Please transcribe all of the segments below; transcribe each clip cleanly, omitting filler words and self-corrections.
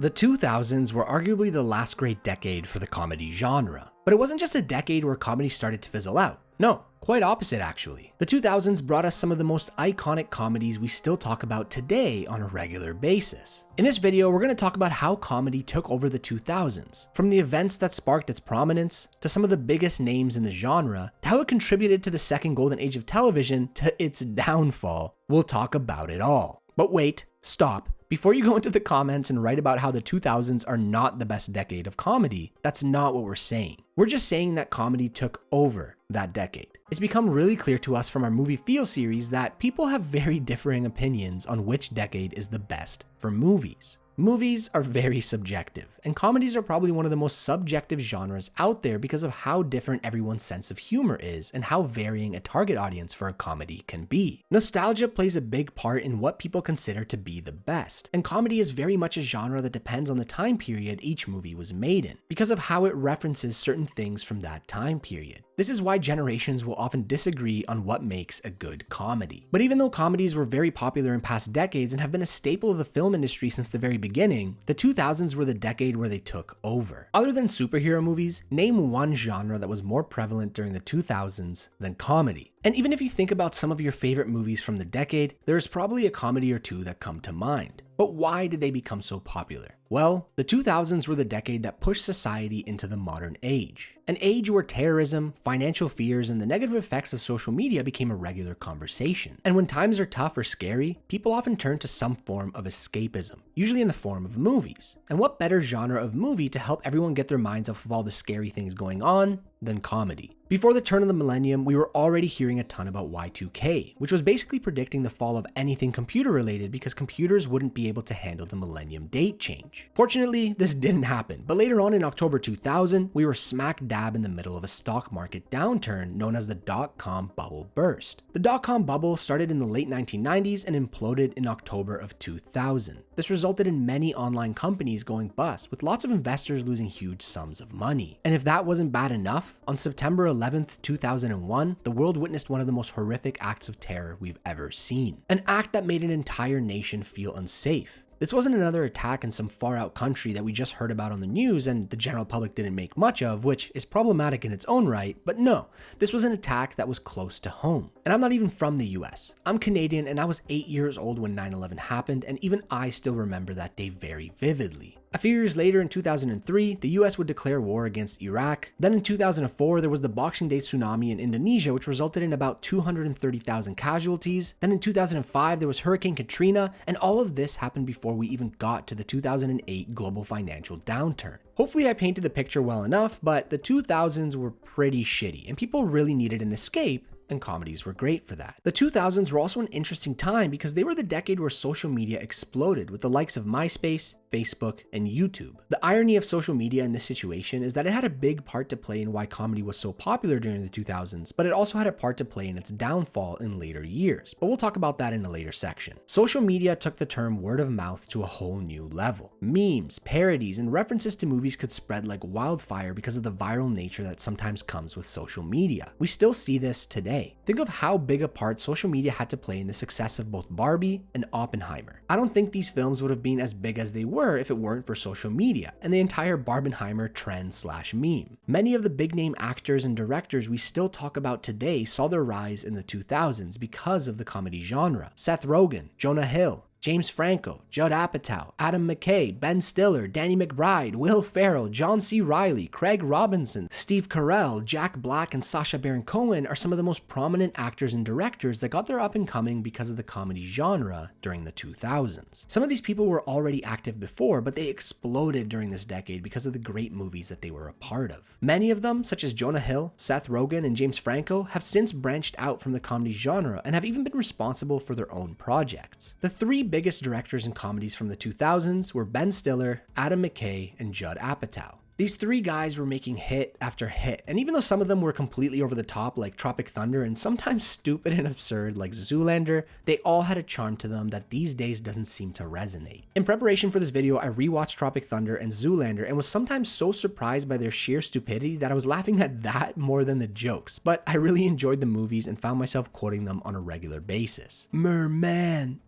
The 2000s were arguably the last great decade for the comedy genre. But it wasn't just a decade where comedy started to fizzle out. No, quite opposite actually. The 2000s brought us some of the most iconic comedies we still talk about today on a regular basis. In this video, we're going to talk about how comedy took over the 2000s, from the events that sparked its prominence, to some of the biggest names in the genre, to how it contributed to the second golden age of television, to its downfall. We'll talk about it all. But wait, stop. Before you go into the comments and write about how the 2000s are not the best decade of comedy, that's not what we're saying. We're just saying that comedy took over that decade. It's become really clear to us from our Movie Feel series that people have very differing opinions on which decade is the best for movies. Movies are very subjective, and comedies are probably one of the most subjective genres out there because of how different everyone's sense of humor is and how varying a target audience for a comedy can be. Nostalgia plays a big part in what people consider to be the best, and comedy is very much a genre that depends on the time period each movie was made in, because of how it references certain things from that time period. This is why generations will often disagree on what makes a good comedy. But even though comedies were very popular in past decades and have been a staple of the film industry since the very beginning, the 2000s were the decade where they took over. Other than superhero movies, name one genre that was more prevalent during the 2000s than comedy. And even if you think about some of your favorite movies from the decade, there's probably a comedy or two that come to mind. But why did they become so popular? Well, the 2000s were the decade that pushed society into the modern age. An age where terrorism, financial fears, and the negative effects of social media became a regular conversation. And when times are tough or scary, people often turn to some form of escapism, usually in the form of movies. And what better genre of movie to help everyone get their minds off of all the scary things going on than comedy? Before the turn of the millennium, we were already hearing a ton about Y2K, which was basically predicting the fall of anything computer related because computers wouldn't be able to handle the millennium date change. Fortunately, this didn't happen, but later on in October 2000, we were smack dab in the middle of a stock market downturn known as the dot-com bubble burst. The dot-com bubble started in the late 1990s and imploded in October of 2000. This resulted in many online companies going bust, with lots of investors losing huge sums of money. And if that wasn't bad enough, on September 11th, 2001, the world witnessed one of the most horrific acts of terror we've ever seen. An act that made an entire nation feel unsafe. This wasn't another attack in some far-out country that we just heard about on the news and the general public didn't make much of, which is problematic in its own right, but no, this was an attack that was close to home. And I'm not even from the US. I'm Canadian and I was 8 years old when 9/11 happened, and even I still remember that day very vividly. A few years later in 2003, the US would declare war against Iraq. Then in 2004, there was the Boxing Day tsunami in Indonesia, which resulted in about 230,000 casualties. Then in 2005, there was Hurricane Katrina, and all of this happened before we even got to the 2008 global financial downturn. Hopefully I painted the picture well enough, but the 2000s were pretty shitty, and people really needed an escape, and comedies were great for that. The 2000s were also an interesting time because they were the decade where social media exploded with the likes of MySpace, Facebook, and YouTube. The irony of social media in this situation is that it had a big part to play in why comedy was so popular during the 2000s, but it also had a part to play in its downfall in later years. But we'll talk about that in a later section. Social media took the term word of mouth to a whole new level. Memes, parodies, and references to movies could spread like wildfire because of the viral nature that sometimes comes with social media. We still see this today. Think of how big a part social media had to play in the success of both Barbie and Oppenheimer. I don't think these films would have been as big as they were if it weren't for social media and the entire Barbenheimer trend/meme. Many of the big name actors and directors we still talk about today saw their rise in the 2000s because of the comedy genre. Seth Rogen, Jonah Hill, James Franco, Judd Apatow, Adam McKay, Ben Stiller, Danny McBride, Will Ferrell, John C. Reilly, Craig Robinson, Steve Carell, Jack Black, and Sacha Baron Cohen are some of the most prominent actors and directors that got their up and coming because of the comedy genre during the 2000s. Some of these people were already active before, but they exploded during this decade because of the great movies that they were a part of. Many of them, such as Jonah Hill, Seth Rogen, and James Franco, have since branched out from the comedy genre and have even been responsible for their own projects. The three biggest directors in comedies from the 2000s were Ben Stiller, Adam McKay, and Judd Apatow. These three guys were making hit after hit, and even though some of them were completely over the top like Tropic Thunder and sometimes stupid and absurd like Zoolander, they all had a charm to them that these days doesn't seem to resonate. In preparation for this video, I rewatched Tropic Thunder and Zoolander and was sometimes so surprised by their sheer stupidity that I was laughing at that more than the jokes, but I really enjoyed the movies and found myself quoting them on a regular basis. Merman.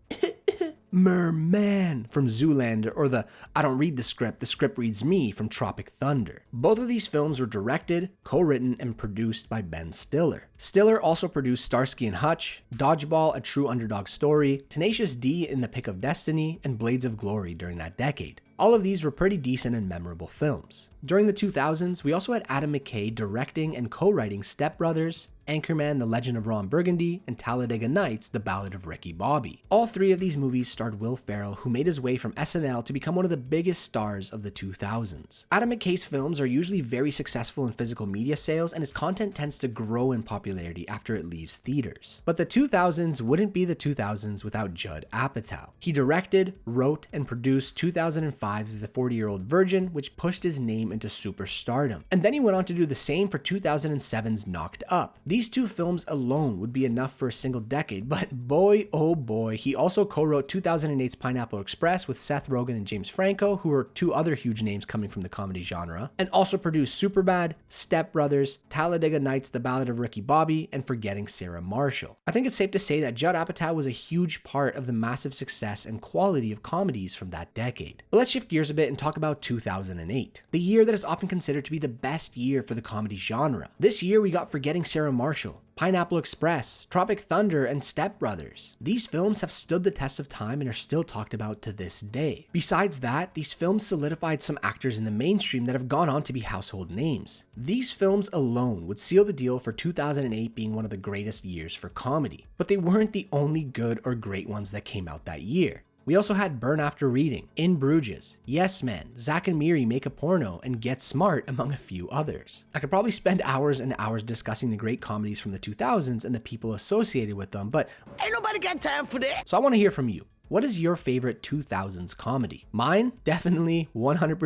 Merman from Zoolander, or the I don't read the script reads me from Tropic Thunder. Both of these films were directed, co-written, and produced by Ben Stiller. Stiller also produced Starsky and Hutch, Dodgeball, A True Underdog Story, Tenacious D, In the Pick of Destiny, and Blades of Glory during that decade. All of these were pretty decent and memorable films. During the 2000s, we also had Adam McKay directing and co-writing Step Brothers, Anchorman: The Legend of Ron Burgundy, and Talladega Nights: The Ballad of Ricky Bobby. All three of these movies starred Will Ferrell, who made his way from SNL to become one of the biggest stars of the 2000s. Adam McKay's films are usually very successful in physical media sales, and his content tends to grow in popularity after it leaves theaters. But the 2000s wouldn't be the 2000s without Judd Apatow. He directed, wrote, and produced 2005's The 40-Year-Old Virgin, which pushed his name into superstardom. And then he went on to do the same for 2007's Knocked Up. These two films alone would be enough for a single decade, but boy oh boy, he also co-wrote 2008's Pineapple Express with Seth Rogen and James Franco, who are two other huge names coming from the comedy genre, and also produced Superbad, Step Brothers, Talladega Nights: The Ballad of Ricky Bobby, and Forgetting Sarah Marshall. I think it's safe to say that Judd Apatow was a huge part of the massive success and quality of comedies from that decade. But let's shift gears a bit and talk about 2008, the year that is often considered to be the best year for the comedy genre. This year we got Forgetting Sarah Marshall, Pineapple Express, Tropic Thunder, and Step Brothers. These films have stood the test of time and are still talked about to this day. Besides that, these films solidified some actors in the mainstream that have gone on to be household names. These films alone would seal the deal for 2008 being one of the greatest years for comedy. But they weren't the only good or great ones that came out that year. We also had Burn After Reading, In Bruges, Yes Man, Zack and Miri Make a Porno, and Get Smart, among a few others. I could probably spend hours and hours discussing the great comedies from the 2000s and the people associated with them, but ain't nobody got time for that. So I want to hear from you. What is your favorite 2000s comedy? Mine, definitely 100%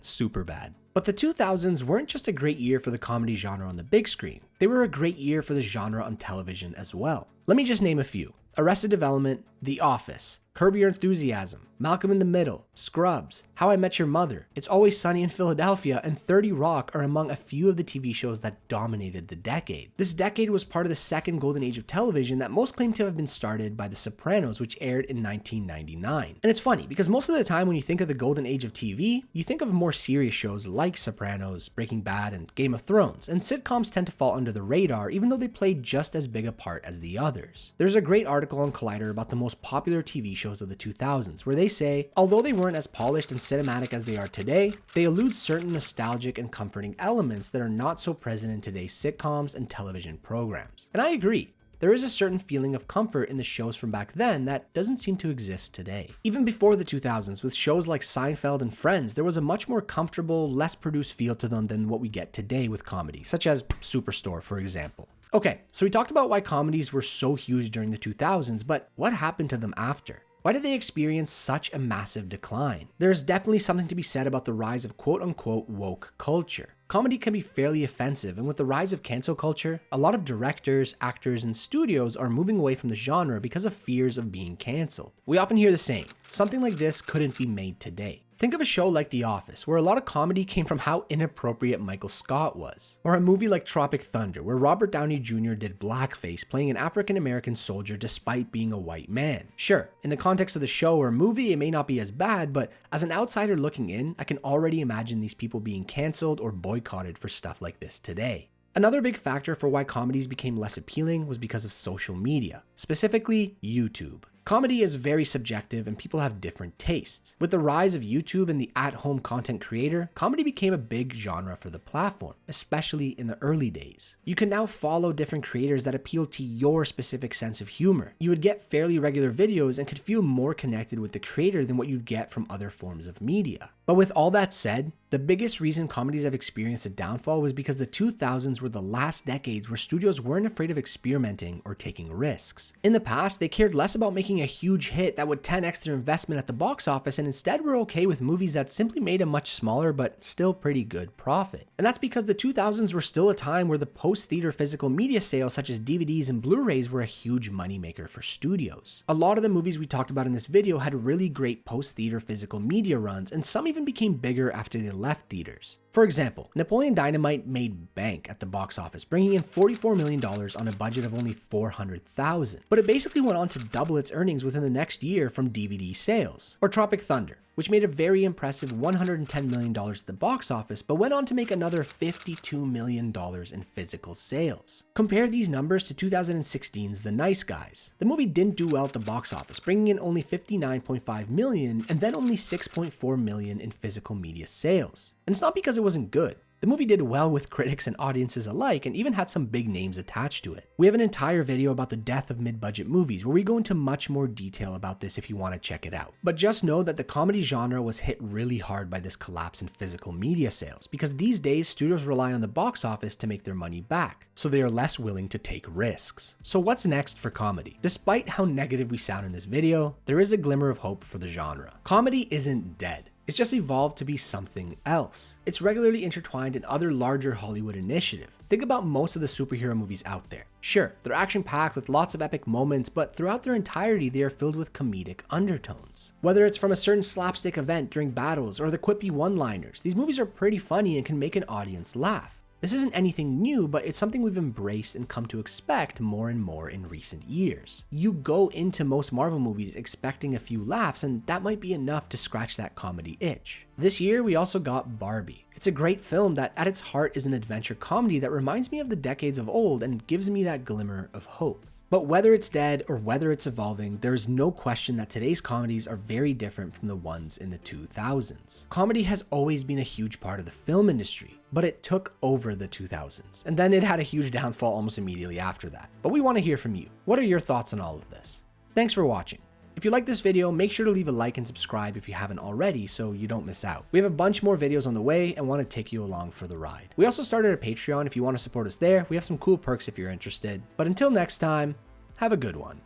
Superbad. But the 2000s weren't just a great year for the comedy genre on the big screen. They were a great year for the genre on television as well. Let me just name a few. Arrested Development, The Office, Curb Your Enthusiasm, Malcolm in the Middle, Scrubs, How I Met Your Mother, It's Always Sunny in Philadelphia, and 30 Rock are among a few of the TV shows that dominated the decade. This decade was part of the second golden age of television that most claim to have been started by The Sopranos, which aired in 1999. And it's funny, because most of the time when you think of the golden age of TV, you think of more serious shows like Sopranos, Breaking Bad, and Game of Thrones, and sitcoms tend to fall under the radar even though they played just as big a part as the others. There's a great article on Collider about the most popular TV shows of the 2000s, where they say, although they weren't as polished and cinematic as they are today, they elude certain nostalgic and comforting elements that are not so present in today's sitcoms and television programs. And I agree. There is a certain feeling of comfort in the shows from back then that doesn't seem to exist today. Even before the 2000s, with shows like Seinfeld and Friends, there was a much more comfortable, less produced feel to them than what we get today with comedy, such as Superstore, for example. Okay, so we talked about why comedies were so huge during the 2000s, but what happened to them after? Why did they experience such a massive decline? There's definitely something to be said about the rise of quote-unquote woke culture. Comedy can be fairly offensive, and with the rise of cancel culture, a lot of directors, actors, and studios are moving away from the genre because of fears of being canceled. We often hear the saying, something like this couldn't be made today. Think of a show like The Office, where a lot of comedy came from how inappropriate Michael Scott was. Or a movie like Tropic Thunder, where Robert Downey Jr. did blackface playing an African-American soldier despite being a white man. Sure, in the context of the show or movie, it may not be as bad, but as an outsider looking in, I can already imagine these people being canceled or boycotted for stuff like this today. Another big factor for why comedies became less appealing was because of social media, specifically YouTube. Comedy is very subjective and people have different tastes. With the rise of YouTube and the at-home content creator, comedy became a big genre for the platform, especially in the early days. You can now follow different creators that appeal to your specific sense of humor. You would get fairly regular videos and could feel more connected with the creator than what you'd get from other forms of media. But with all that said, the biggest reason comedies have experienced a downfall was because the 2000s were the last decades where studios weren't afraid of experimenting or taking risks. In the past, they cared less about making a huge hit that would 10x their investment at the box office and instead were okay with movies that simply made a much smaller but still pretty good profit. And that's because the 2000s were still a time where the post-theater physical media sales such as DVDs and Blu-rays were a huge moneymaker for studios. A lot of the movies we talked about in this video had really great post-theater physical media runs, and some even became bigger after they left theaters. For example, Napoleon Dynamite made bank at the box office, bringing in $44 million on a budget of only $400,000. But it basically went on to double its earnings within the next year from DVD sales. Or Tropic Thunder, which made a very impressive $110 million at the box office, but went on to make another $52 million in physical sales. Compare these numbers to 2016's The Nice Guys. The movie didn't do well at the box office, bringing in only $59.5 million and then only $6.4 million in physical media sales. And it's not because it wasn't good. The movie did well with critics and audiences alike and even had some big names attached to it. We have an entire video about the death of mid-budget movies where we go into much more detail about this if you want to check it out. But just know that the comedy genre was hit really hard by this collapse in physical media sales because these days studios rely on the box office to make their money back, so they are less willing to take risks. So what's next for comedy? Despite how negative we sound in this video, there is a glimmer of hope for the genre. Comedy isn't dead. It's just evolved to be something else. It's regularly intertwined in other larger Hollywood initiatives. Think about most of the superhero movies out there. Sure, they're action-packed with lots of epic moments, but throughout their entirety, they are filled with comedic undertones. Whether it's from a certain slapstick event during battles or the quippy one-liners, these movies are pretty funny and can make an audience laugh. This isn't anything new, but it's something we've embraced and come to expect more and more in recent years. You go into most Marvel movies expecting a few laughs, and that might be enough to scratch that comedy itch. This year, we also got Barbie. It's a great film that at its heart is an adventure comedy that reminds me of the decades of old and gives me that glimmer of hope. But whether it's dead or whether it's evolving, there is no question that today's comedies are very different from the ones in the 2000s. Comedy has always been a huge part of the film industry, but it took over the 2000s, and then it had a huge downfall almost immediately after that. But we want to hear from you. What are your thoughts on all of this? Thanks for watching. If you like this video, make sure to leave a like and subscribe if you haven't already so you don't miss out. We have a bunch more videos on the way and want to take you along for the ride. We also started a Patreon if you want to support us there. We have some cool perks if you're interested. But until next time, have a good one.